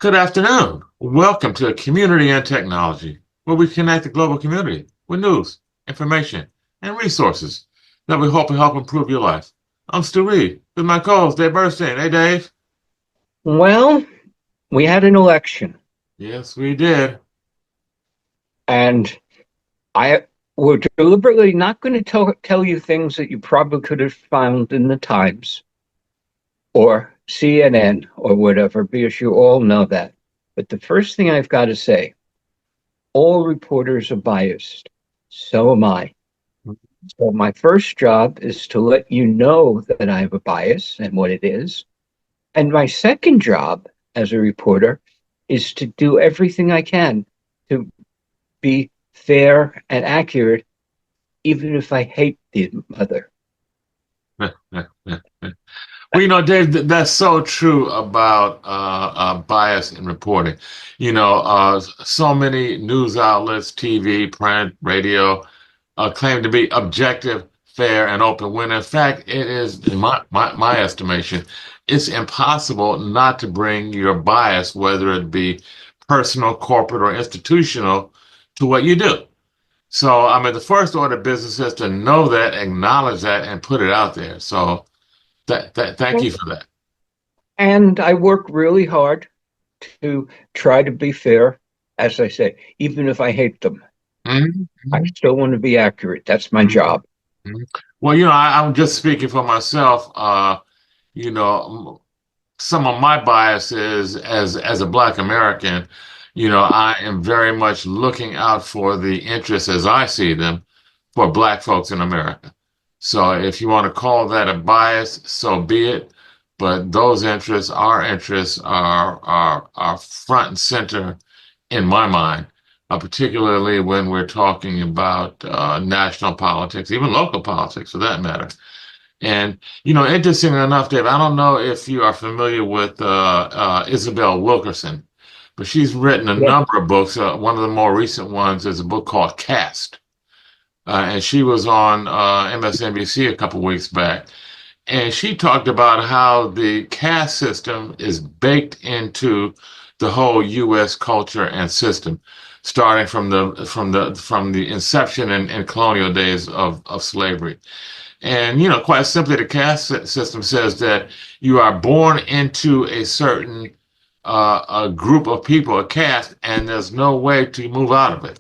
Good afternoon. Welcome to Community and Technology, where we connect the global community with news, information, and resources that we hope will help improve your life. I'm Stu Reed with my co-host Dave Bernstein. Hey, Dave. Well, we had an election, Yes, we did. and I we're deliberately not going to tell you things that you probably could have found in the Times or CNN or whatever, because you all know that. But the first thing I've got to say, all reporters are biased. So am I. So my first job is to let you know that I have a bias and what it is. And my second job as a reporter is to do everything I can to be fair and accurate, even if I hate the mother. Well, Dave, that's so true about bias in reporting. So many news outlets, TV, print, radio, claim to be objective, fair, and open, when in fact it is, in my estimation, it's impossible not to bring your bias, whether it be personal, corporate, or institutional, to what you do. So, I mean, the first order of business is to know that, acknowledge that, and put it out there. So, thank you for that. And I work really hard to try to be fair, as I say, even if I hate them. Mhm. I still want to be accurate. That's my Mhm. job. Mhm. Well, I'm just speaking for myself. You know, some of my biases as a Black American, I am very much looking out for the interests as I see them for Black folks in America. So if you want to call that a bias, so be it. But those interests, our interests, are front and center in my mind, particularly when we're talking about national politics, even local politics for that matter. And, interestingly enough, Dave, I don't know if you are familiar with Isabel Wilkerson, but she's written a Yeah. number of books. One of the more recent ones is a book called Caste. And she was on MSNBC a couple weeks back. And she talked about how the caste system is baked into the whole U.S. culture and system, starting from the inception and colonial days of slavery. And, quite simply, the caste system says that you are born into a certain a group of people, a caste, and there's no way to move out of it.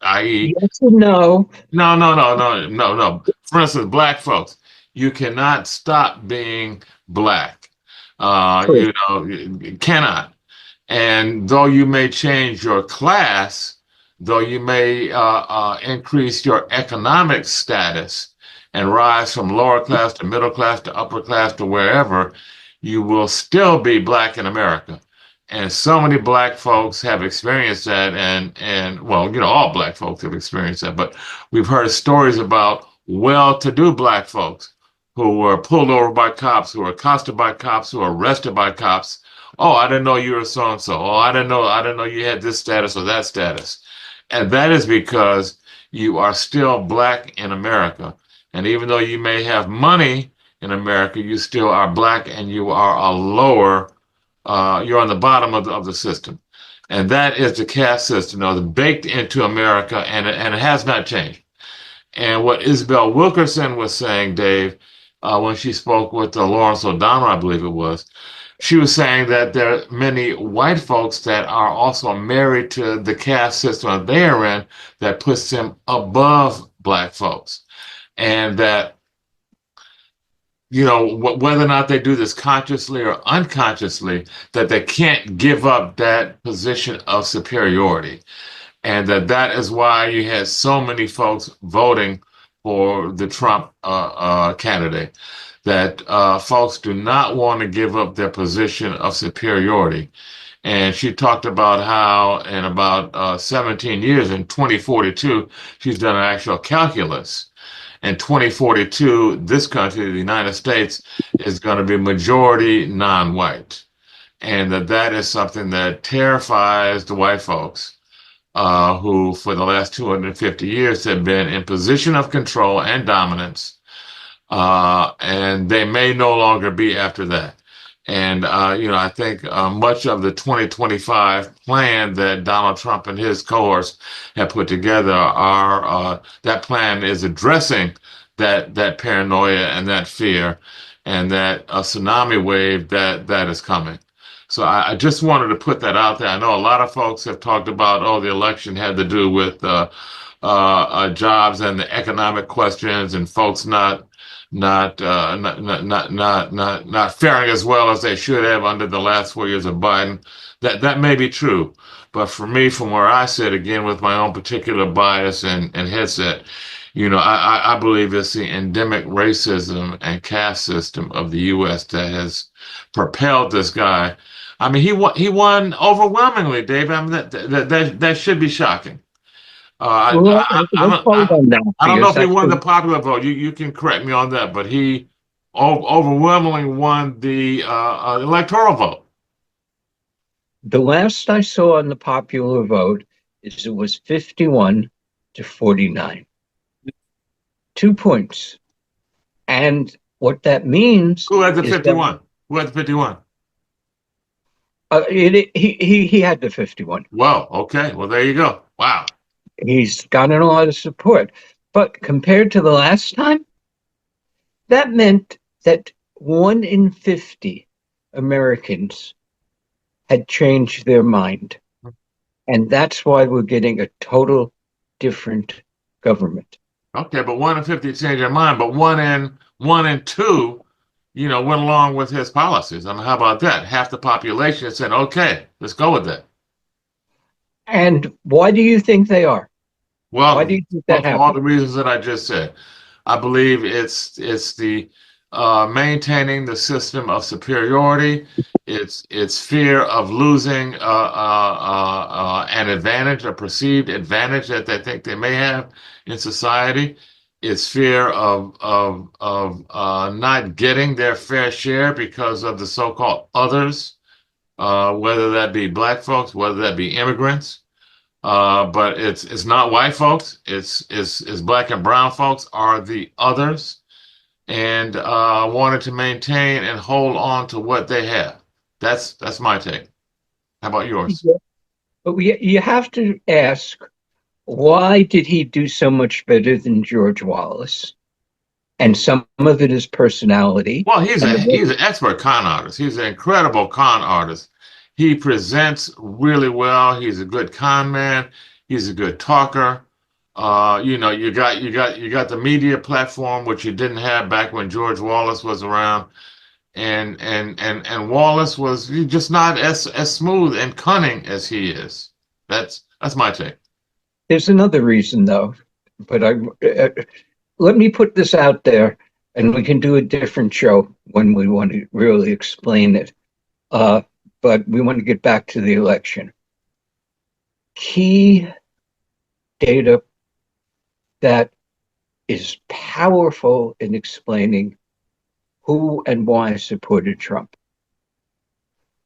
I.e., Yes and no. no, no, no, no, no, no. For instance, Black folks, you cannot stop being Black. True. You cannot. And though you may change your class, though you may increase your economic status and rise from lower class to middle class to upper class to wherever, you will still be Black in America. And so many Black folks have experienced that, and well, all Black folks have experienced that. But we've heard stories about well-to-do Black folks who were pulled over by cops, who were accosted by cops, who were arrested by cops. Oh, I didn't know you were so and so. Oh, I didn't know you had this status or that status. And that is because you are still Black in America. And even though you may have money in America, you still are Black, and you are you're on the bottom of the system. And that is the caste system, baked into America, and it has not changed. And what Isabel Wilkerson was saying, Dave, when she spoke with Lawrence O'Donnell, I believe it was, she was saying that there are many white folks that are also married to the caste system that they are in, that puts them above Black folks. And that, whether or not they do this consciously or unconsciously, that they can't give up that position of superiority. And that is why you had so many folks voting for the Trump candidate, that folks do not want to give up their position of superiority. And she talked about how in about 17 years, in 2042, she's done an actual calculus. In 2042, this country, the United States, is going to be majority non-white. And that is something that terrifies the white folks, who for the last 250 years have been in position of control and dominance, and they may no longer be after that. And I think much of the 2025 plan that Donald Trump and his cohorts have put together that plan is addressing that paranoia and that fear and that a tsunami wave that is coming. So I just wanted to put that out there. I know a lot of folks have talked about, oh, the election had to do with jobs and the economic questions and folks not faring as well as they should have under the last 4 years of Biden. That may be true, but for me, from where I sit, again with my own particular bias and headset, I believe it's the endemic racism and caste system of the U.S. that has propelled this guy. I mean, he won overwhelmingly, Dave. I mean, that should be shocking. Well, let's hold on that I don't know because if he that's won the popular vote. You can correct me on that, but he overwhelmingly won the electoral vote. the last I saw on the popular vote is it was 51 to 49. 2 points. And what that means Who had the is that 51? Who had the 51? he had the 51. Well, okay. Well, there you go. Wow. He's gotten a lot of support. But compared to the last time, that meant that 1 in 50 Americans had changed their mind. And that's why we're getting a total different government. Okay, but 1 in 50 changed their mind, but one in two, went along with his policies. I mean, how about that? Half the population said, "Okay, let's go with that." And why do you think they are? Why do Well, you think that for all happened? the reasons that I just said, I believe it's the maintaining the system of superiority. It's fear of losing an advantage, a perceived advantage that they think they may have in society. It's fear of not getting their fair share because of the so-called others, whether that be black folks, whether that be immigrants. But it's not white folks. It's black and brown folks are the others, and wanted to maintain and hold on to what they have. That's my take. How about yours? Yeah. But you have to ask, why did he do so much better than George Wallace? And some of it is personality. Well, he's And a the, he's an expert con artist. He's an incredible con artist. He presents really well. He's a good con man. He's a good talker. You got the media platform, which you didn't have back when George Wallace was around. And Wallace was just not as smooth and cunning as he is. That's my take. there's another reason, though. But let me put this out there, and we can do a different show when we want to really explain it. But we want to get back to the election. Key data that is powerful in explaining who and why supported Trump.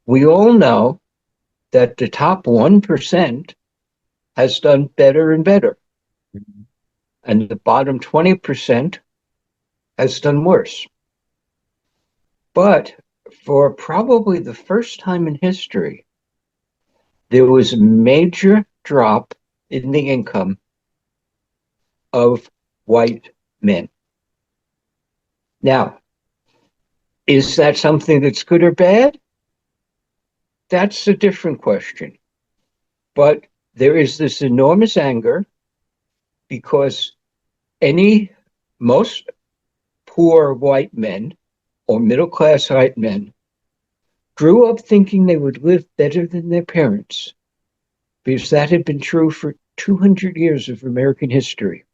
We all know that the top 1% has done better and better, and the bottom 20% has done worse. But for probably the first time in history, there was a major drop in the income of white men. Now, is that something that's good or bad? That's a different question. But there is this enormous anger because most poor white men or middle class white men grew up thinking they would live better than their parents because that had been true for 200 years of American history.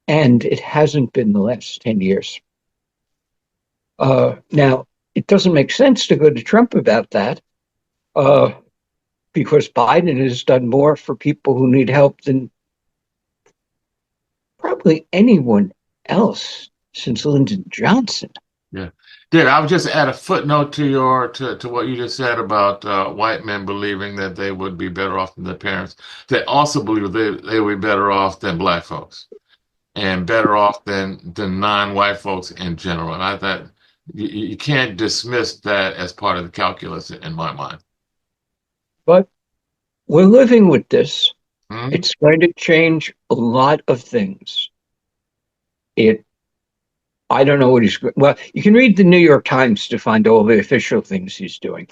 And it hasn't been the last 10 years. Now, it doesn't make sense to go to Trump about that because Biden has done more for people who need help than probably anyone else since Lyndon Johnson. Yeah. Did I would just add a footnote to what you just said about white men believing that they would be better off than their parents. They also believe they would be better off than black folks and better off than non-white folks in general. And I thought You can't dismiss that as part of the calculus in my mind. But we're living with this. Mhm. It's going to change a lot of things. It, I don't know what well, you can read the New York Times to find all the official things he's doing.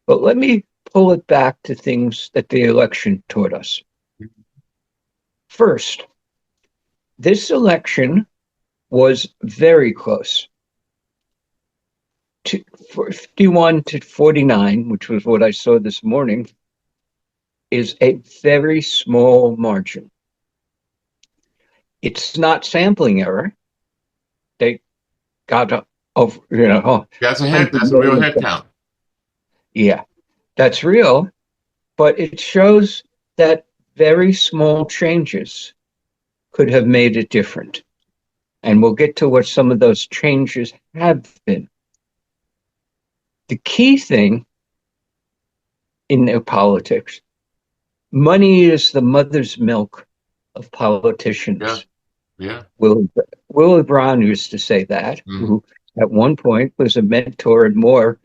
But let me pull it back to things that the election taught us. First, this election was very close. 51 to 49, which was what I saw this morning, is a very small margin. It's not sampling error. They got over, That's a head. 100 That's a real million. head count. Yeah, that's real, but it shows that very small changes could have made it different. And we'll get to what some of those changes have been. The key thing in their politics, money is the mother's milk of Yeah, politicians. yeah. Willie Brown used to say that, Hmm. who at one point was a mentor and more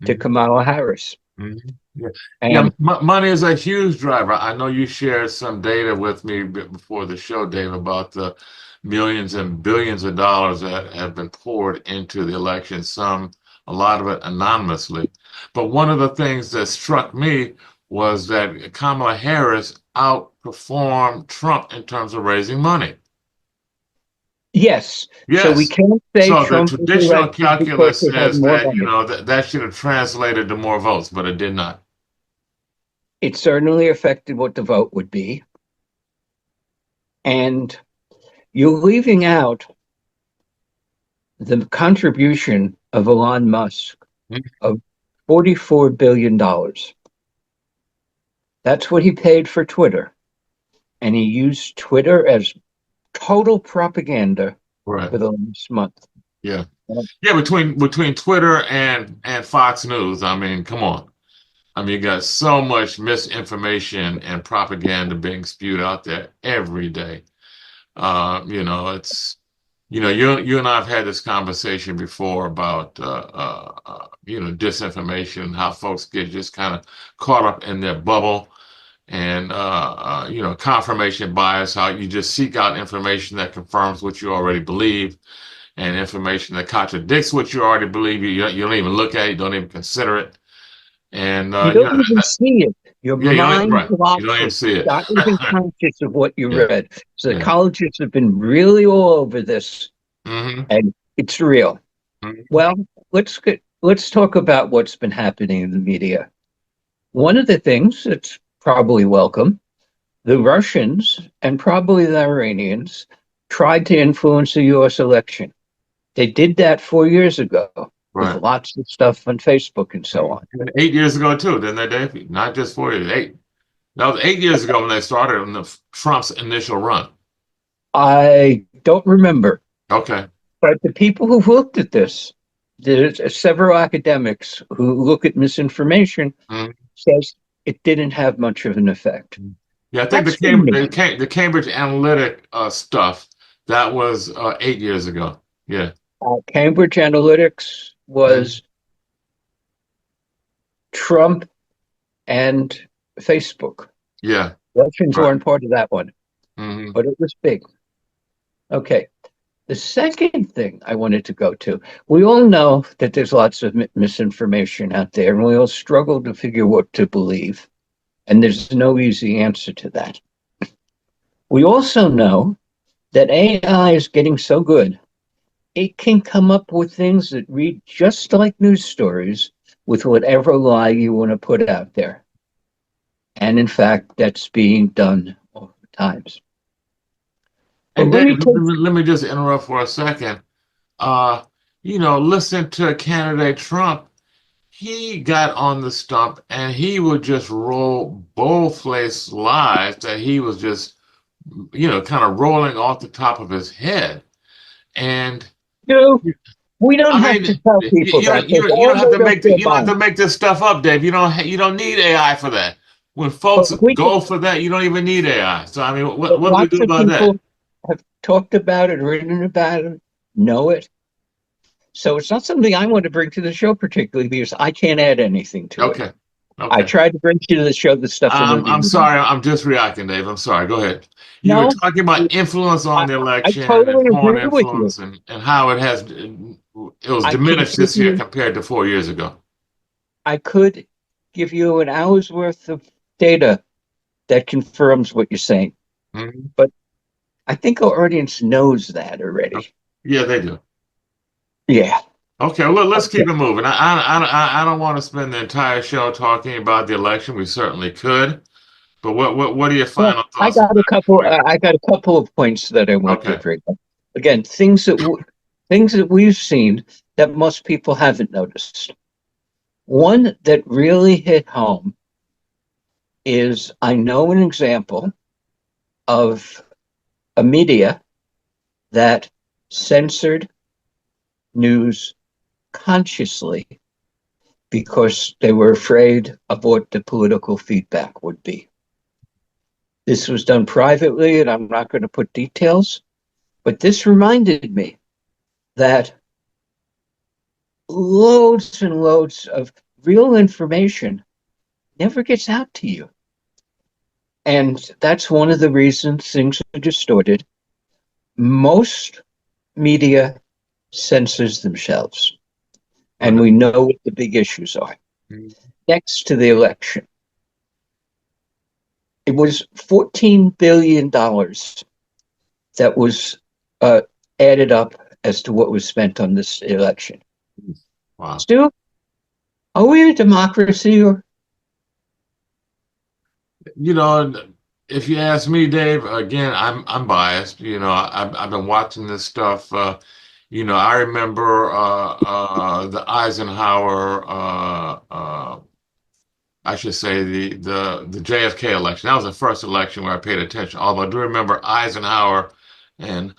to Hmm. Kamala Harris. Hmm. Yeah, yeah. And Money is a huge driver. I know you shared some data with me before the show, Dave, about the millions and billions of dollars that have been poured into the election. A lot of it anonymously. But one of the things that struck me was that Kamala Harris outperformed Trump in terms of raising money. yes, so we Yes. can't say So the Trump was traditional elected because calculus he had says more that, money. that should have translated to more votes, but it did not. It certainly affected what the vote would be. And you're leaving out the contribution of Elon Musk of $44 billion. That's what he paid for Twitter. And he used Twitter as total propaganda Right. for the last month. Yeah. Yeah, between Twitter and Fox News, I mean, come on. I mean, you got so much misinformation and propaganda being spewed out there every day. It's you and I have had this conversation before about disinformation, how folks get just kind of caught up in their bubble, and confirmation bias, how you just seek out information that confirms what you already believe, and information that contradicts what you already believe. You don't even look at it, you don't even consider it, and You don't even see it. Your yeah, you don't mind right, you blocks don't even it. see it. Not even conscious of what you Yeah, read. yeah. Psychologists have been really all over this, Hmm. and it's real. Well, let's talk about what's been happening in the media. One of the things that's probably welcome, the Russians and probably the Iranians tried to influence the US election. They did that 4 years ago with Right. lots of stuff on Facebook and so on. 8 years ago too, didn't they, Dave? Not just 4 years, eight. That was 8 years ago when they started on Trump's initial run. I don't remember, Okay. but the people who've looked at this, there's several academics who look at misinformation, Mhm. says it didn't have much of an effect. Yeah, I think That's for me. The Cambridge Analytic stuff that was 8 years ago. Yeah. Cambridge Analytics Mhm. was Trump and Facebook. Yeah. Russians Right. weren't part of that one, Hmm. but it was big. Okay. The second thing I wanted to go to, we all know that there's lots of misinformation out there, and we all struggle to figure what to believe. And there's no easy answer to that. We also know that AI is getting so good, it can come up with things that read just like news stories with whatever lie you want to put out there. And in fact, that's being done all the times. But And let Dave, me take, let me just interrupt for a second. Uh, listen to candidate Trump. He got on the stump and he would just roll bold-faced lies that he was just, kind of rolling off the top of his head. And you know, we don't I have to mean, tell people that. They've you all don't have to made up make their you don't have to mind. make this stuff up, Dave. You don't need AI for that. When folks But we can, go for that, you don't even need AI. So I mean, but what do we lots do of about that? people have talked about it, written about it, know it. So it's not something I want to bring to the show particularly because I can't add anything to it. Okay. I Okay. tried to bring you to the show the stuff that I'm Libby. sorry. I'm just reacting, Dave. I'm sorry. Go ahead. You were No, talking about influence on I, the I election and totally foreign agree with you. influence and how it was I can diminished give this year you, compared to 4 years ago. I could give you an hour's worth of data that confirms what you're saying, Mhm. but I think our audience knows that already. Yeah, they do. Yeah. Okay, well, let's Okay. keep it moving. I don't want to spend the entire show talking about the election. We certainly could, but what are your Well, final thoughts about it before you? I got a couple of points that I want to Okay. bring up. Again, things that we've seen that most people haven't noticed. One that really hit home is I know an example of a media that censored news consciously because they were afraid of what the political feedback would be. This was done privately, and I'm not going to put details, but this reminded me that loads and loads of real information never gets out to you. And that's one of the reasons things are distorted. Most media censors themselves, and Right. we know what the big issues are. Next to the election, it was $14 billion that was uh, added up as to what was spent on this election. Wow. Stu, are we a democracy or You know, if you ask me, Dave, again, I'm biased. I've been watching this stuff. I remember the Eisenhower, I should say the JFK election. That was the first election where I paid attention. Although I do remember Eisenhower, and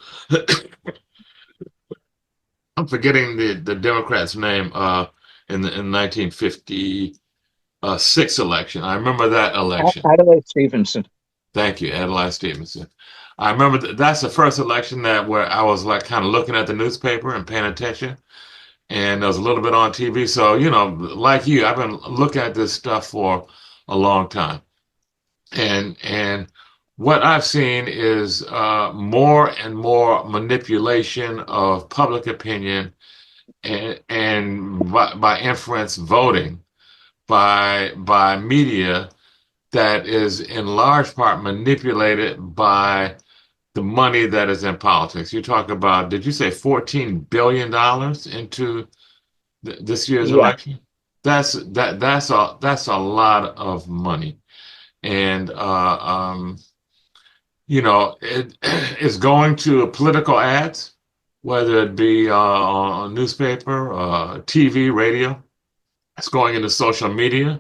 I'm forgetting the Democrat's name in 1956 election. I remember that election. Adlai Stevenson? Thank you, Adlai Stevenson. I remember that's the first election that where I was like kind of looking at the newspaper and paying attention, and there was a little bit on TV. So, like you, I've been looking at this stuff for a long time, and what I've seen is more and more manipulation of public opinion and by inference voting by media that is in large part manipulated by the money that is in politics. You talk about, did you say $14 billion into this year's Yeah. election? That's a lot of money, and it's going to political ads, whether it be on newspaper, TV, radio. It's going into social media.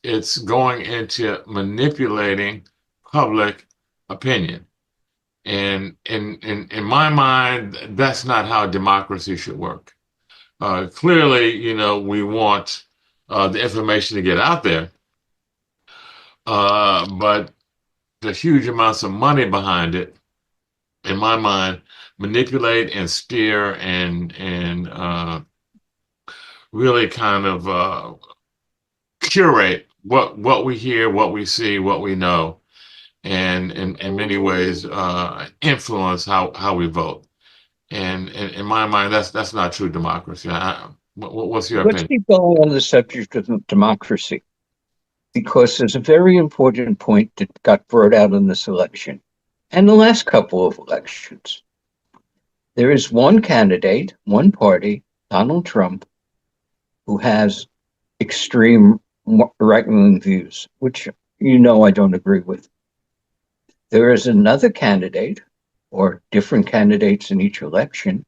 It's going into manipulating public opinion. And in my mind, that's not how democracy should work. Clearly, we want the information to get out there, but the huge amounts of money behind it, in my mind, manipulate and steer and really kind of curate what we hear, what we see, what we know, and in many ways influence how we vote. And in my mind, that's not true democracy. What's your Let's opinion? keep going on the subject of democracy because there's a very important point that got brought out in this election and the last couple of elections. There is one candidate, one party, Donald Trump, who has extreme right-wing views, which I don't agree with. There is another candidate, or different candidates in each election,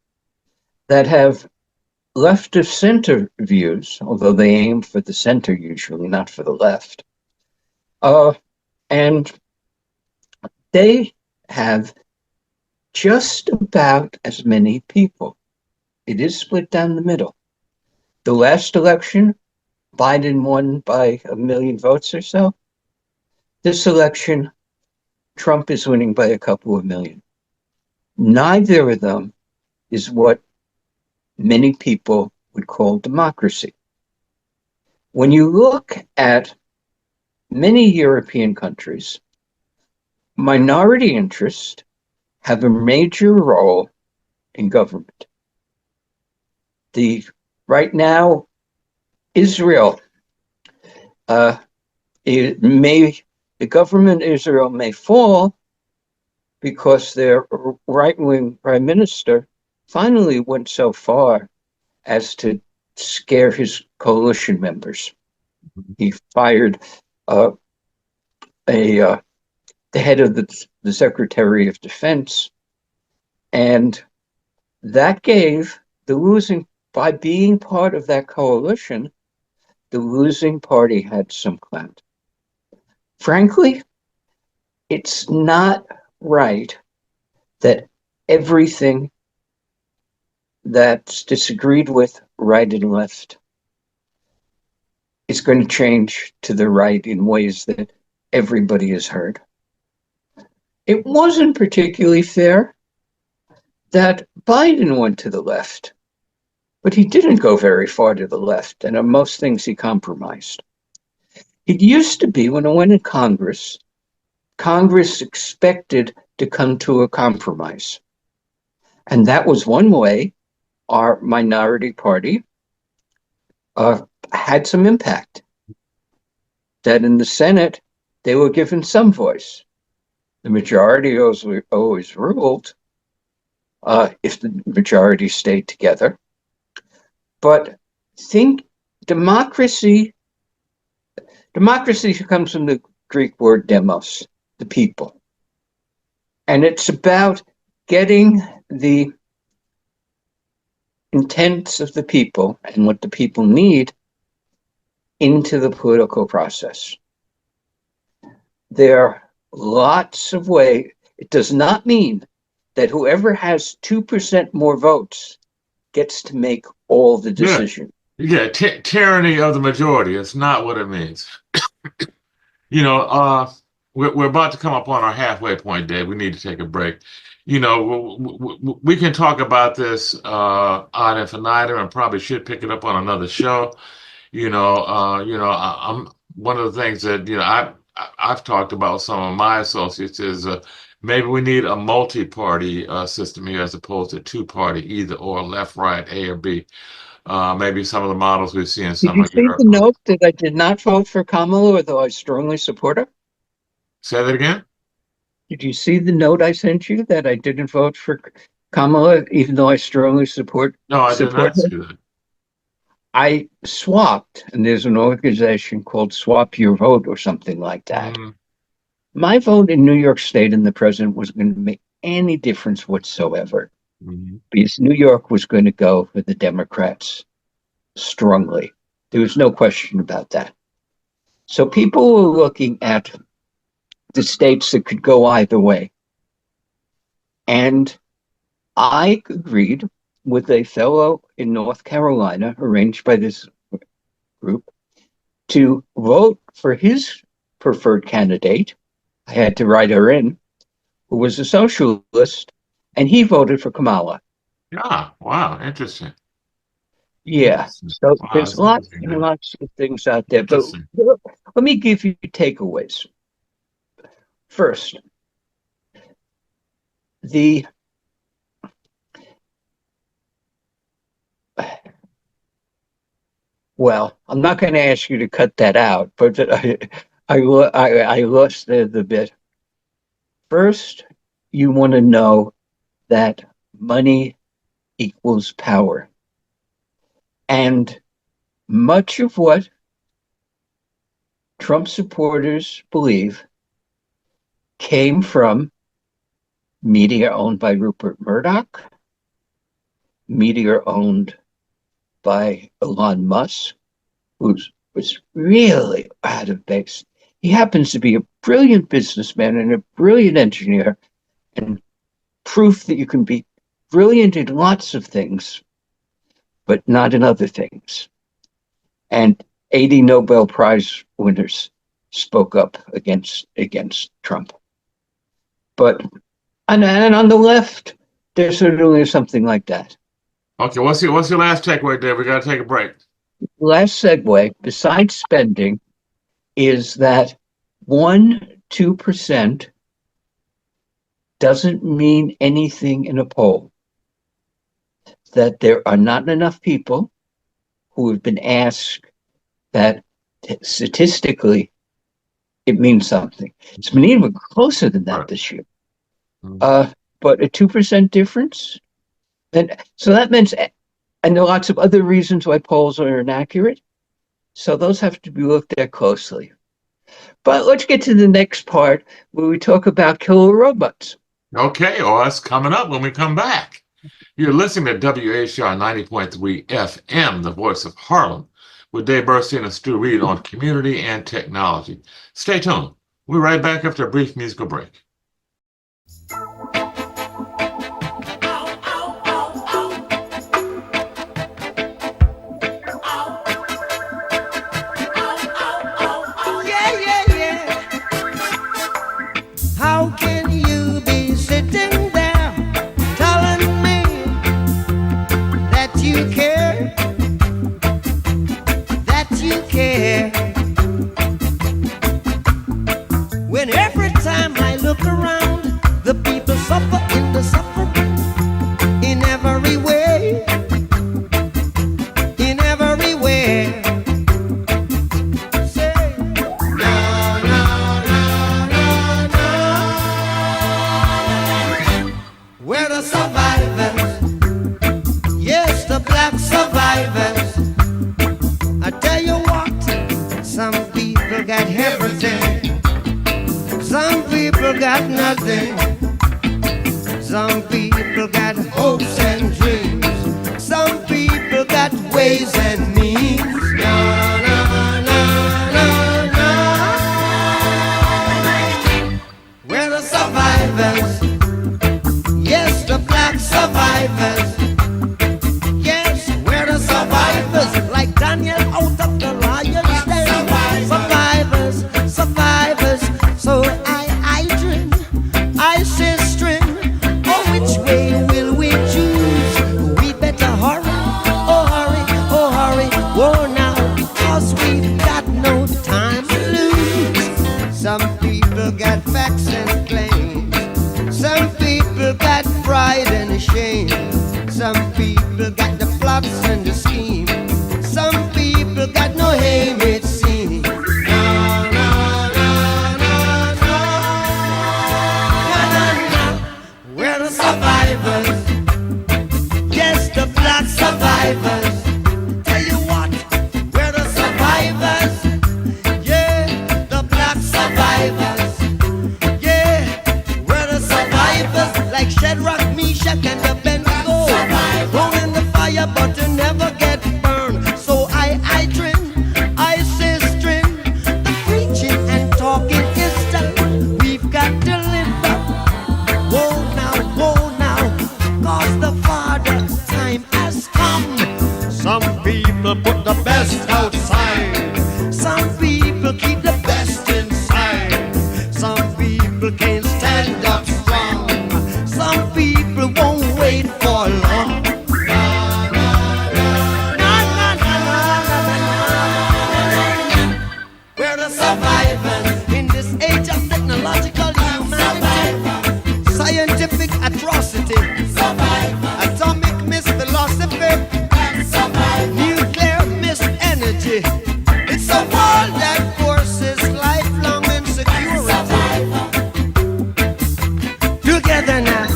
that have left of center views, although they aim for the center usually, not for the left. And they have just about as many people. It is split down the middle. The last election, Biden won by 1 million votes or so. This election, Trump is winning by a couple of million. Neither of them is what many people would call democracy. When you look at many European countries, minority interests have a major role in government. Right now, Israel, the government Israel may fall because their right-wing prime minister finally went so far as to scare his coalition members. He fired the head of the Secretary of Defense, and that gave the losing, by being part of that coalition, the losing party had some clout. Frankly, it's not right that everything that's disagreed with right and left is going to change to the right in ways that everybody has heard. It wasn't particularly fair that Biden went to the left, but he didn't go very far to the left, and on most things he compromised. It used to be when I went in Congress expected to come to a compromise. And that was one way our minority party had some impact. That in the Senate, they were given some voice. The majority always ruled if the majority stayed together. But democracy comes from the Greek word demos, the people. And it's about getting the intents of the people and what the people need into the political process. There are lots of ways. It does not mean that whoever has 2% more votes gets to make all the decisions. Yeah, tyranny of the majority. It's not what it means. We're about to come up on our halfway point, Dave. We need to take a break. We can talk about this ad infinitum and probably should pick it up on another show. I'm one of the things that I've talked about with some of my associates is maybe we need a multi-party system here as opposed to two-party, either or, left, right, A or B. Maybe some of the models we see in some of Europe. Did you see the note that I did not vote for Kamala, although I strongly support her? Say that again? Did you see the note I sent you that I didn't vote for Kamala, even though I strongly support? No, I did not see that. I swapped, and there's an organization called Swap Your Vote or something like that. My vote in New York State and the president was going to make any difference whatsoever, because New York was going to go for the Democrats strongly. There was no question about that. So people were looking at the states that could go either way. And I agreed with a fellow in North Carolina, arranged by this group, to vote for his preferred candidate. I had to write her in, who was a socialist, and he voted for Kamala. Yeah, wow, interesting. Yeah, so there's lots and lots of things out there. But let me give you takeaways. First, well, I'm not going to ask you to cut that out, but I lost the bit. First, you want to know that money equals power. And much of what Trump supporters believe came from media owned by Rupert Murdoch, media owned by Elon Musk, who was really out of base. He happens to be a brilliant businessman and a brilliant engineer, and proof that you can be brilliant in lots of things, but not in other things. And 80 Nobel Prize winners spoke up against Trump. But and on the left, There certainly is something like that. Okay, what's your last takeaway, Dave? We got to take a break. Last segue, besides spending, is that 2% doesn't mean anything in a poll. That there are not enough people who have been asked that statistically it means something. It's been even closer than that this year. But a 2% difference. And so that means, and there are lots of other reasons why polls are inaccurate. So those have to be looked at closely. But let's get to the next part where we talk about killer robots. Okay, well, that's coming up when we come back. You're listening to WHR 90.3 FM, the voice of Harlem, with Dave Bernstein and Stu Reed on community and technology. Stay tuned. We'll be right back after a brief musical break. How can you be sitting there telling me that you care, when every time I look around, the people suffer in the suffering in every way, in every way. Say, no, no, no, no, no. We're the survivors, yes, the black survivors. I tell you what, some people got everything, some people got nothing, some people got hopes and dreams, some people got ways and means. No, no, no, no, no. We're the survivors, yes, the black survivors. Yes, we're the survivors, like Daniel out of the lion's den. Survivors, survivors. So I dream, I say string. Oh, which way will we choose? We better hurry, oh hurry, oh hurry. Whoa now, because we've got no time to lose. Some people got facts and claims, some people got pride and shame, some people got the plots and the scheme, some people got no aim, it seems. No, no, no, no, no. No, no, no. We're the survivors, yes, the black survivors. Tell you what, we're the survivors, yeah, the black survivors. Yeah, we're the survivors, like Shadrach, Meshach, and Abednego, thrown in the fire but to never get burned. So I dream, I say string. The preaching and talking is done. We've got to live up. Whoa now, cause the Father time has come. Some people put the best outside, some people keep the best inside, some people can't stand up strong, some people won't wait for long. We're the survivors in this age of technological humanity, scientific atrocity, atomic misphilosophy, nuclear misenergy. It's a world that forces lifelong insecurity. Together now.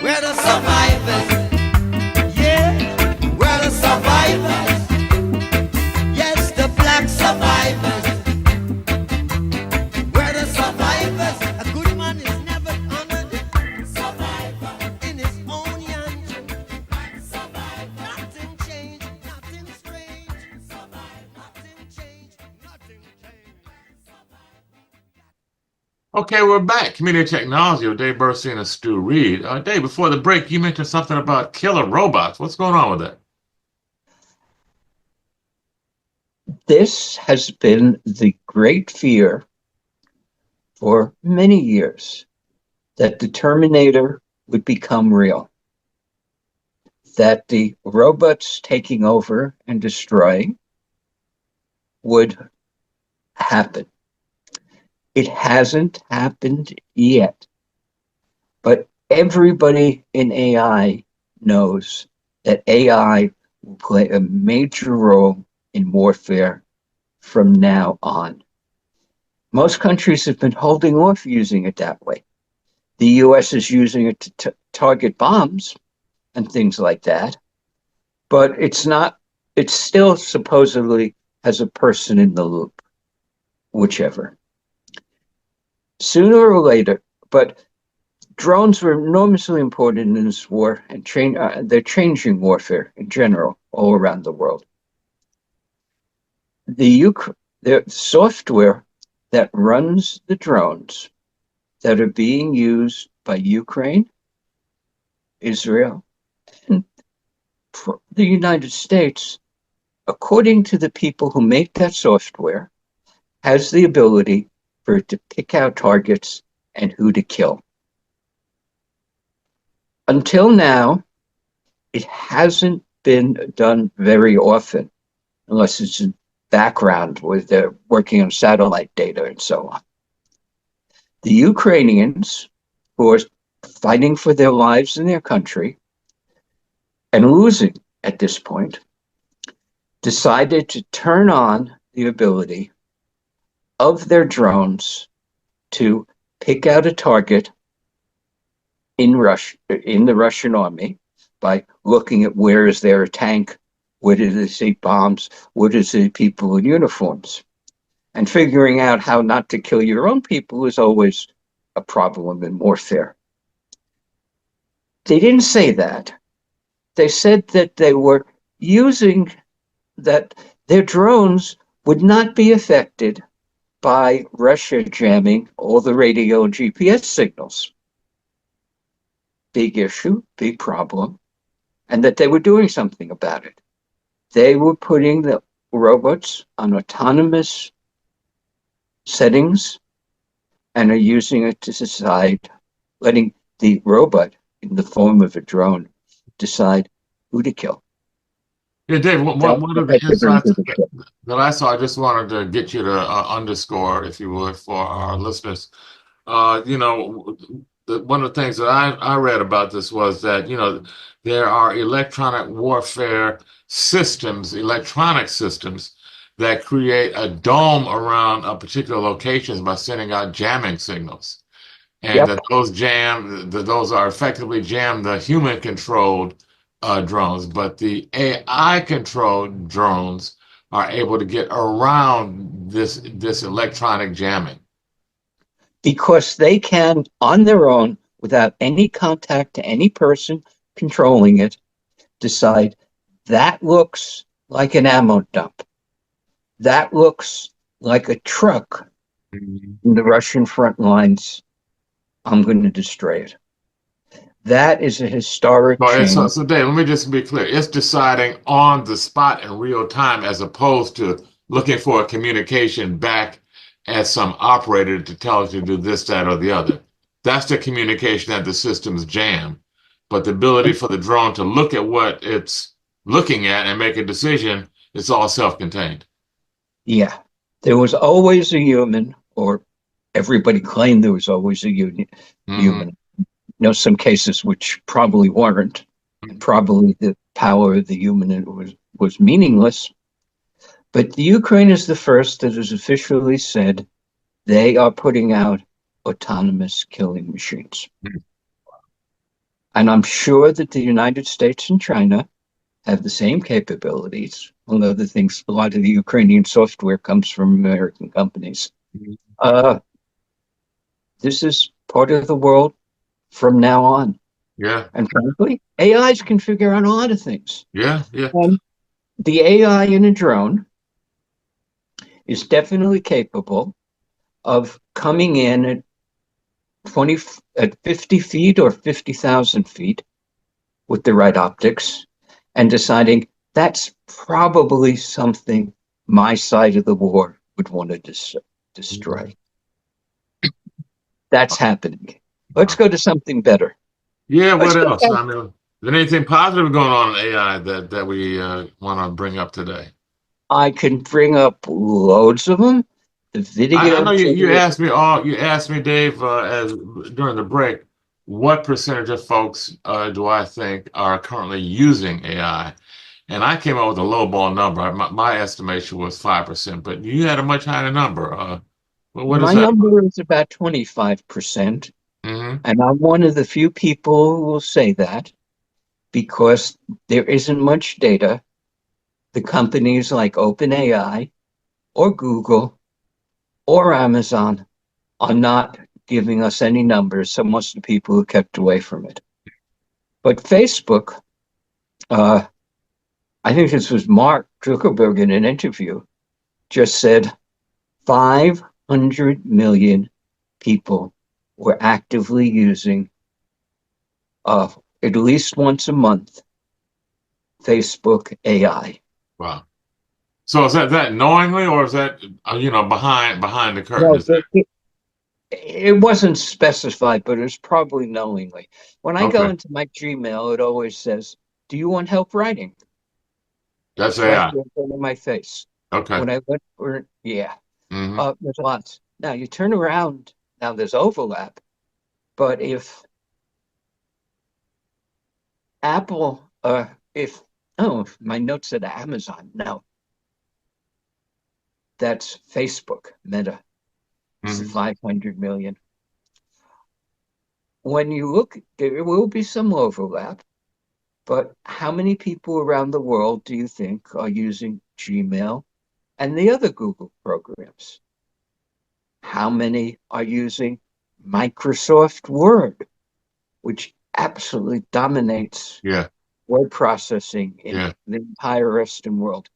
We're the survivors, yeah, we're the survivors, yes, the black survivors. We're the survivors, a good man is never honored, survivor in his own country, survivor, nothing changed, nothing strange, survivor, nothing changed, nothing changed. Okay, we're back. Community Technology with Dave Bernstein and Stu Reed. Dave, before the break, you mentioned something about killer robots. What's going on with that? This has been the great fear for many years that the Terminator would become real, that the robots taking over and destroying would happen. It hasn't happened yet, but everybody in AI knows that AI will play a major role in warfare from now on. Most countries have been holding off using it that way. The US is using it to target bombs and things like that, but it still supposedly has a person in the loop, whichever. Sooner or later, but drones were enormously important in this war, and they're changing warfare in general all around the world. The software that runs the drones that are being used by Ukraine, Israel, and the United States, according to the people who make that software, has the ability for it to pick out targets and who to kill. Until now, it hasn't been done very often, unless it's in background where they're working on satellite data and so on. The Ukrainians, who are fighting for their lives in their country and losing at this point, decided to turn on the ability of their drones to pick out a target in the Russian army by looking at where is there a tank, where do they see bombs, where do they see people in uniforms. And figuring out how not to kill your own people is always a problem in warfare. They didn't say that. They said that they were using that their drones would not be affected by Russia jamming all the radio and GPS signals. Big issue, big problem, and that they were doing something about it. They were putting the robots on autonomous settings and are using it to decide, letting the robot in the form of a drone decide who to kill. Yeah, Dave, one of the insights that I saw, I just wanted to get you to underscore, if you would, for our listeners. One of the things that I read about this was that, there are electronic warfare systems, electronic systems that create a dome around a particular locations by sending out jamming signals. And that those are effectively jammed the human-controlled drones, but the AI-controlled drones are able to get around this electronic jamming. Because they can, on their own, without any contact to any person controlling it, decide that looks like an ammo dump. That looks like a truck in the Russian front lines. I'm going to destroy it. That is a historic change. So Dave, let me just be clear. It's deciding on the spot in real time as opposed to looking for a communication back at some operator to tell it to do this, that, or the other. That's the communication that the systems jam. But the ability for the drone to look at what it's looking at and make a decision, it's all self-contained. Yeah. There was always a human, or everybody claimed there was always a human. Some cases which probably weren't. And probably the power of the human was meaningless. But the Ukraine is the first that has officially said they are putting out autonomous killing machines. And I'm sure that the United States and China have the same capabilities. Among other things, a lot of the Ukrainian software comes from American companies. This is part of the world from now on. Yeah. And frankly, AIs can figure out a lot of things. Yeah. The AI in a drone is definitely capable of coming in at 50 feet or 50,000 feet with the right optics and deciding that's probably something my side of the war would want to destroy. That's happening. Let's go to something better. Yeah, what Let's go else? back. I mean, is there anything positive going on in AI that we want to bring up today? I can bring up loads of them. The I video know you generated. asked me, Dave, as during the break, what percentage of folks do I think are currently using AI? And I came up with a lowball number. My estimation was 5%, but you had a much higher number. What is My that? number is about 25%, Hmm. and I'm one of the few people who will say that because there isn't much data. The companies like OpenAI or Google or Amazon are not giving us any numbers, so most of the people are kept away from it. But Facebook, uh, I think this was Mark Zuckerberg in an interview, just said 500 million people were actively using uh, at least once a month Facebook AI. Wow. So is that knowingly, or is that behind the curtain? No, Is that it wasn't specified, but it was probably knowingly. When I go okay? into my Gmail, it always says, "Do you want help writing?" That's It's right AI. there in front of my face. Okay. When I went for, yeah, Hmm. there's lots. Now you turn around, now there's overlap, but if Apple, if, oh, my note said Amazon. No, that's Facebook, Meta. It's the Hmm. 500 million. When you look, there will be some overlap, but how many people around the world do you think are using Gmail and the other Google programs? How many are using Microsoft Word, which absolutely dominates Yeah. word processing in Yeah. the entire Western world?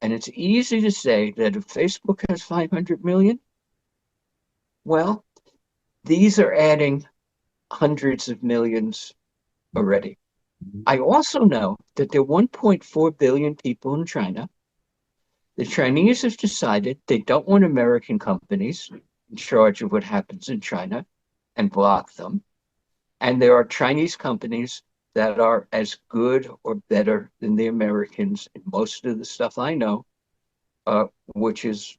And it's easy to say that if Facebook has 500 million, well, these are adding hundreds of millions already. I also know that there are 1.4 billion people in China. The Chinese have decided they don't want American companies in charge of what happens in China and block them. And there are Chinese companies that are as good or better than the Americans in most of the stuff I know, which is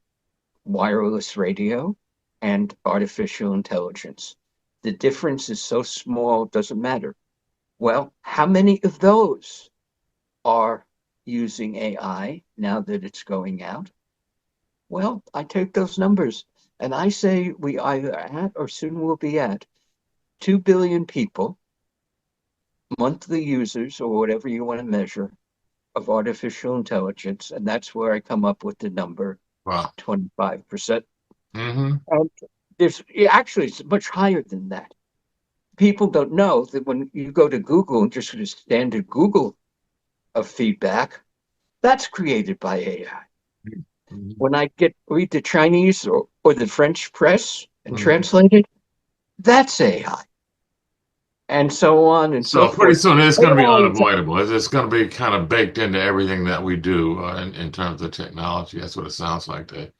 wireless radio and artificial intelligence. The difference is so small, it doesn't matter. Well, how many of those are using AI now that it's going out? Well, I take those numbers and I say we either at or soon will be at 2 billion people, monthly users, or whatever you want to measure, of artificial intelligence. And that's where I come up with the number Wow. 25%. Hmm. And there's actually it's much higher than that. People don't know that when you go to Google and just get a standard Google of feedback, that's created by AI. Hmm. When I read the Chinese or the French press and Hmm. translate it, that's AI. And so on and so So pretty forth. soon it's going to be AI is unavoidable. It's going to be kind of baked into everything that we do in terms of technology. That's what it sounds like, Dave.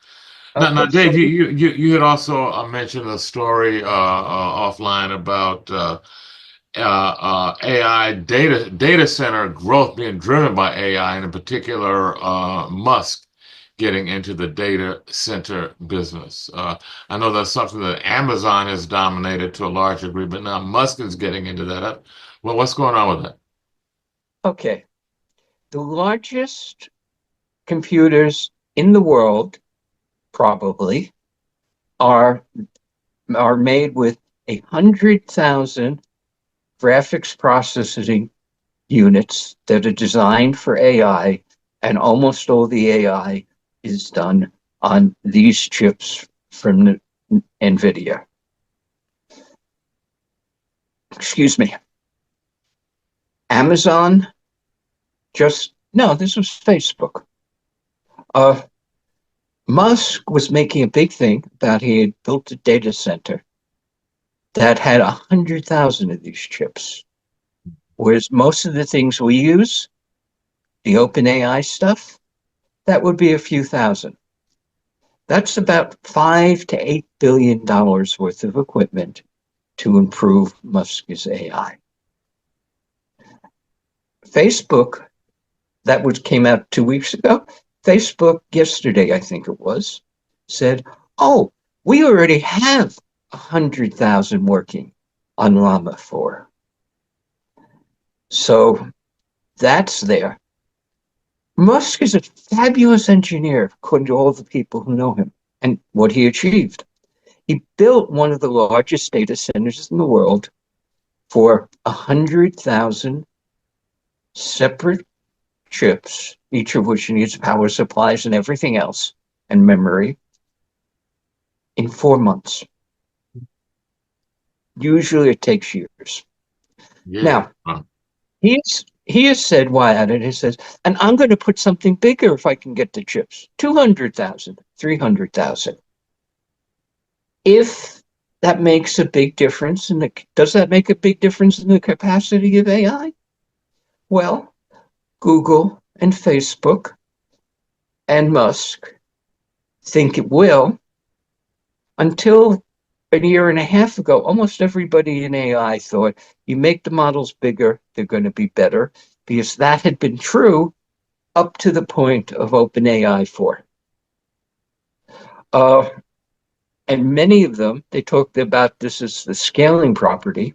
Now, okay. Dave, So you had also mentioned a story offline about AI data center growth being driven by AI, and in particular, Musk getting into the data center business. I know that's something that Amazon has dominated to a large degree, but now Musk is getting into that. Well, what's going on with that? okay, the largest computers in the world probably are are made with 100,000 graphics processing units that are designed for AI, and almost all the AI is done on these chips from the NVIDIA. Excuse me. Amazon just, no, this was Facebook. Uh, Musk was making a big thing about he had built a data center that had 100,000 of these chips, whereas most of the things we use, the OpenAI stuff, that would be a few thousand. That's about $5 to $8 billion worth of equipment to improve Musk's AI. Facebook, came out 2 weeks ago. Facebook yesterday, I think it was, said, "Oh, we already have 100,000 working on Llama 4." So that's there. Musk is a fabulous engineer, according to all the people who know him, and what he achieved. He built one of the largest data centers in the world for 100,000 separate chips, each of which needs power supplies and everything else, and memory, in 4 months. Usually it takes years. Yeah. Now, he has said, why at it, he says, and I'm going to put something bigger if I can get the chips, 200,000, 300,000. If that makes a big difference, does that make a big difference in the capacity of AI? Well, Google and Facebook and Musk think it will. Until a year and a half ago, almost everybody in AI thought you make the models bigger, they're going to be better, because that had been true up to the point of OpenAI 4. And many of them, they talked about this as the scaling property,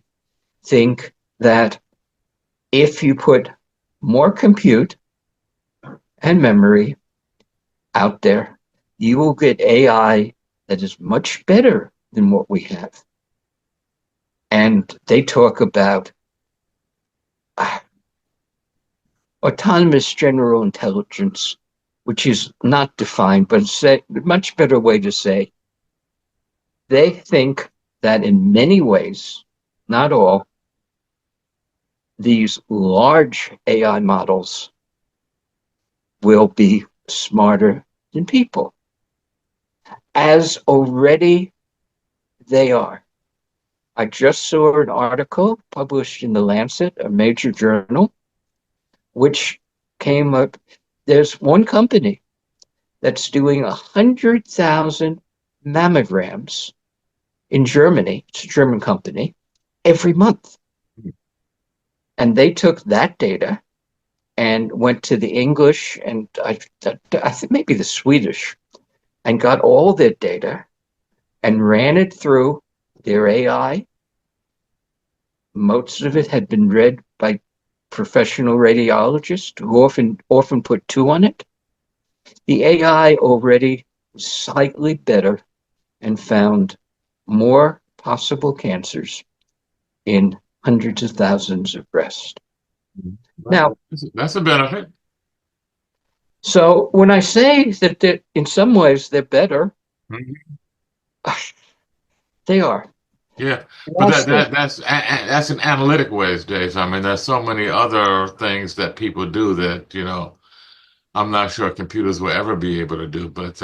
think that if you put more compute and memory out there, you will get AI that is much better than what we have. And they talk about autonomous general intelligence, which is not defined, but it's a much better way to say they think that in many ways, not all, these large AI models will be smarter than people, as already they are. I just saw an article published in The Lancet, a major journal, which came up. There's one company that's doing 100,000 mammograms in Germany. It's a German company, every month. And they took that data and went to the English and I think maybe the Swedish, and got all their data and ran it through their AI. Most of it had been read by professional radiologists who often put 2 on it. The AI already was slightly better and found more possible cancers in hundreds of thousands of breasts. Now, that's a benefit. So when I say that in some ways they're better, they are. Yeah, but that's an analytic ways, Dave. I mean, there's so many other things that people do that, I'm not sure computers will ever be able to do. But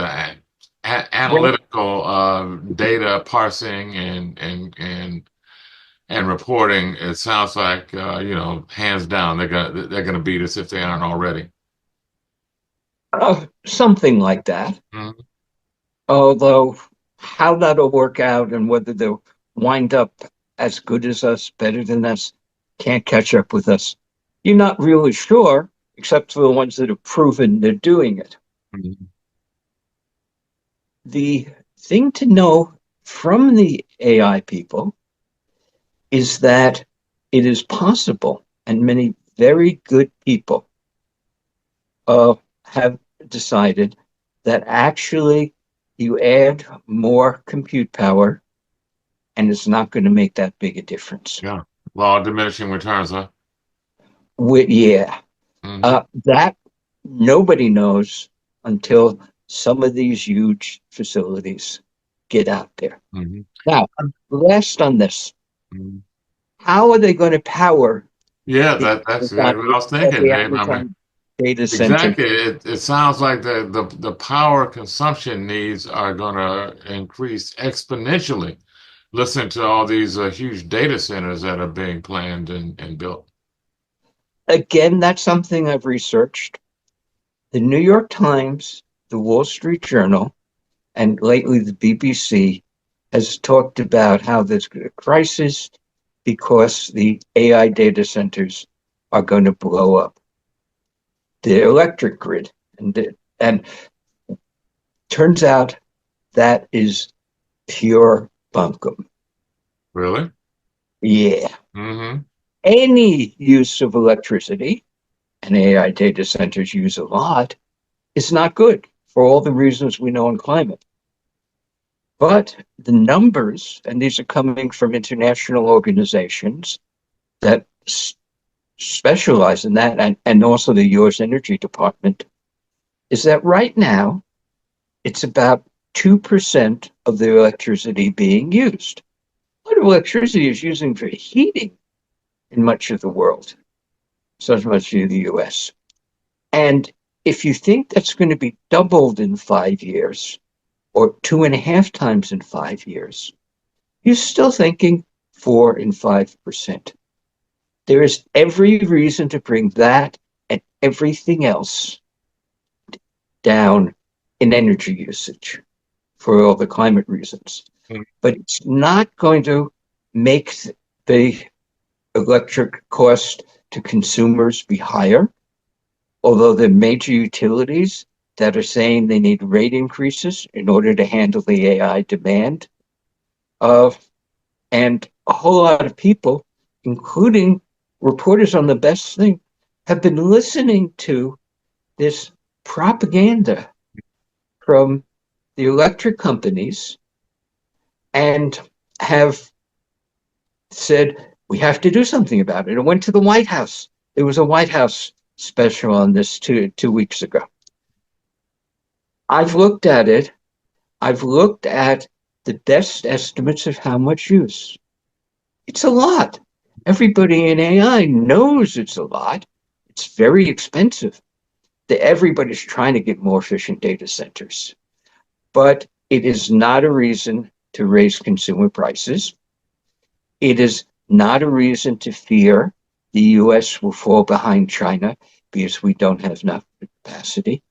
analytical data parsing and reporting, it sounds like hands down they're gonna beat us if they aren't already. Something like that. Mhm. Although how that'll work out and whether they'll wind up as good as us, better than us, can't catch up with us, you're not really sure, except for the ones that have proven they're doing it. Mhm. The thing to know from the AI people is that it is possible, and many very good people have decided that actually you add more compute power and it's not going to make that big a difference. Yeah, law of diminishing returns, huh? Yeah. Mhm. That nobody knows until some of these huge facilities get out there. Mhm. Now, last on this, Mhm. how are they going to power Yeah, the that's what I was thinking, Dave. I mean, Amazon data center? exactly. It sounds like the power consumption needs are going to increase exponentially. Listen to all these huge data centers that are being planned and built. Again, that's something I've researched. The New York Times, the Wall Street Journal, and lately the BBC has talked about how there's a crisis because the AI data centers are going to blow up the electric grid. And turns out that is pure bunkum. Really? Yeah. Mm-hmm. Any use of electricity, and AI data centers use a lot, is not good for all the reasons we know in climate. But the numbers, and these are coming from international organizations that specialize in that, and also the US Energy Department, is that right now it's about 2% of the electricity being used. A lot of electricity is using for heating in much of the world, so as much in the US. And if you think that's going to be doubled in 5 years, or 2.5 times in 5 years, you're still thinking 4 and 5%. There is every reason to bring that and everything else down in energy usage for all the climate reasons. But it's not going to make the electric cost to consumers be higher, although the major utilities that are saying they need rate increases in order to handle the AI demand. And a whole lot of people, including reporters on the best thing, have been listening to this propaganda from the electric companies and have said, we have to do something about it. It went to the White House. There was a White House special on this two weeks ago. I've looked at it. I've looked at the best estimates of how much use. It's a lot. Everybody in AI knows it's a lot. It's very expensive. Everybody's trying to get more efficient data centers. But it is not a reason to raise consumer prices. It is not a reason to fear the US will fall behind China because we don't have enough capacity.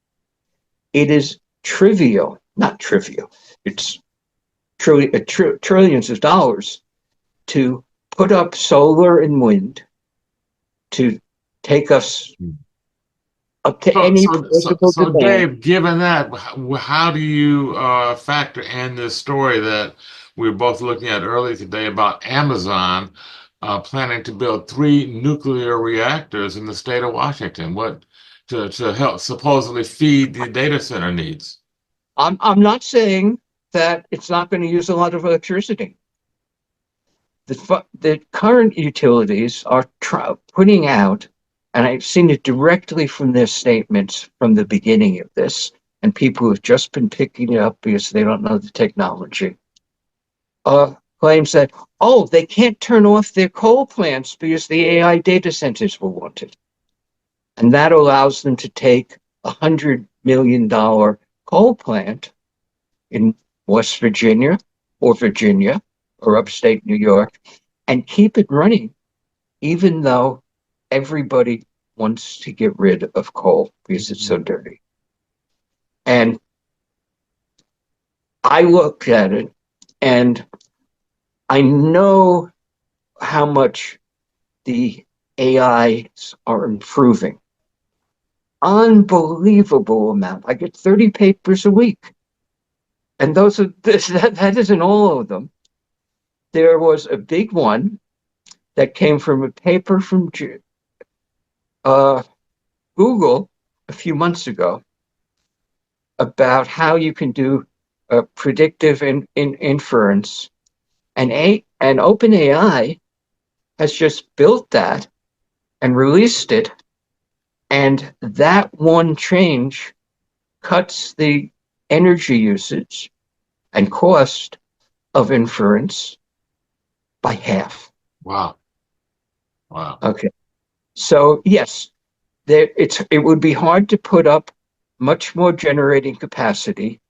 It is trivial, not trivial, it's trillions of dollars to put up solar and wind to take us up to any political so demand. Dave, given that, how do you factor in this story that we were both looking at earlier today about Amazon planning to build 3 nuclear reactors in the state of Washington? What to help supposedly feed the data center needs? I'm not saying that it's not going to use a lot of electricity. The current utilities are putting out, and I've seen it directly from their statements from the beginning of this, and people who have just been picking it up because they don't know the technology, claims that, they can't turn off their coal plants because the AI data centers will want it. And that allows them to take $100 million coal plant in West Virginia or upstate New York and keep it running, even though everybody wants to get rid of coal because it's so dirty. And I looked at it and I know how much the AIs are improving. Unbelievable amount. I get 30 papers a week. And that isn't all of them. There was a big one that came from a paper from Google a few months ago about how you can do predictive inference. And OpenAI has just built that and released it. And that one change cuts the energy usage and cost of inference by half. Wow. Okay. So yes, it would be hard to put up much more generating capacity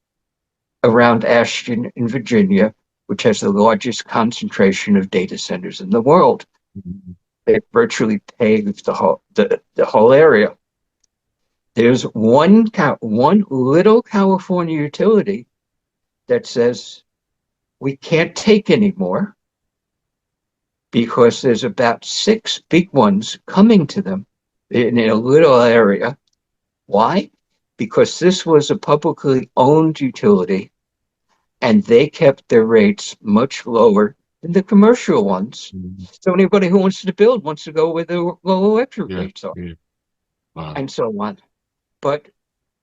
around Ashton in Virginia, which has the largest concentration of data centers in the world. Mm-hmm. They virtually paved the whole area. There's one little California utility that says we can't take anymore because there's about 6 big ones coming to them in a little area. Why? Because this was a publicly owned utility and they kept their rates much lower than the commercial ones. So anybody who wants to build wants to go where the low electric Yeah, rates are, yeah. Wow. and so on. But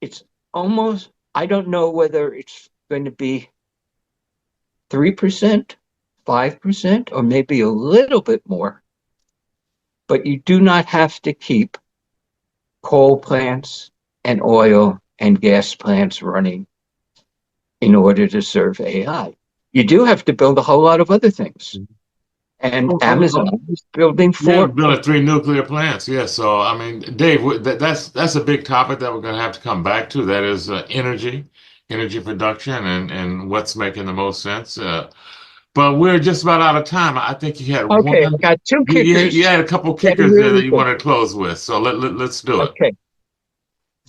it's almost, I don't know whether it's going to be 3%, 5%, or maybe a little bit more. But you do not have to keep coal plants and oil and gas plants running in order to serve AI. You do have to build a whole lot of other things. And Amazon is building Yeah, 4. building 3 nuclear plants. Yeah. So, I mean, Dave, that's a big topic that we're going to have to come back to. That is energy production, and what's making the most sense. But we're just about out of time. I think you had Okay, I one. got 2 kickers. You had a couple Getting kickers there that really you good. want to close with. So let's do it. Okay.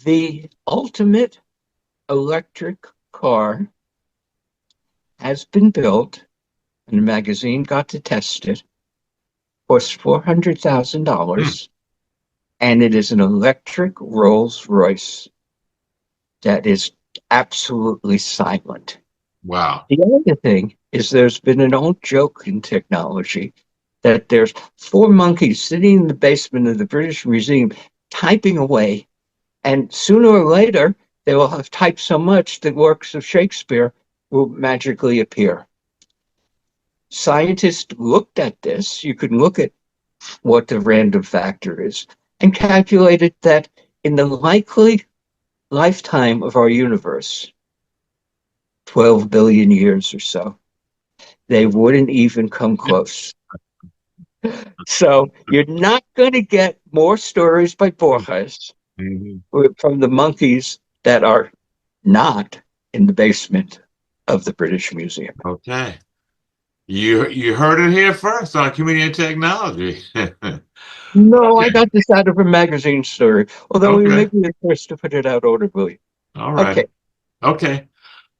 The ultimate electric car has been built, and the magazine got to test it, costs $400,000, and it is an electric Rolls-Royce that is absolutely silent. Wow. The other thing is there's been an old joke in technology that there's 4 monkeys sitting in the basement of the British Museum typing away, and sooner or later they will have typed so much that works of Shakespeare will magically appear. Scientists looked at this. You can look at what the random factor is and calculated that in the likely lifetime of our universe, 12 billion years or so, they wouldn't even come close. So you're not going to get more stories by Borges from the monkeys that are not in the basement of the British Museum. Okay. You heard it here first on Community and Technology. No, I got this out of a magazine story, although we may Okay. be the first to put it out audibly. All right. Okay. Okay.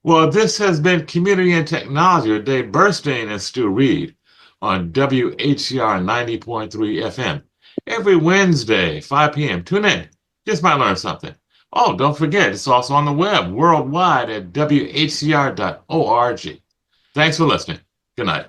Well, this has been Community and Technology with Dave Burstein and Stu Reed on WHCR 90.3 FM every Wednesday, 5 p.m. Tune in. Just might learn something. Oh, don't forget, it's also on the web worldwide at WHCR.org. Thanks for listening. Good night.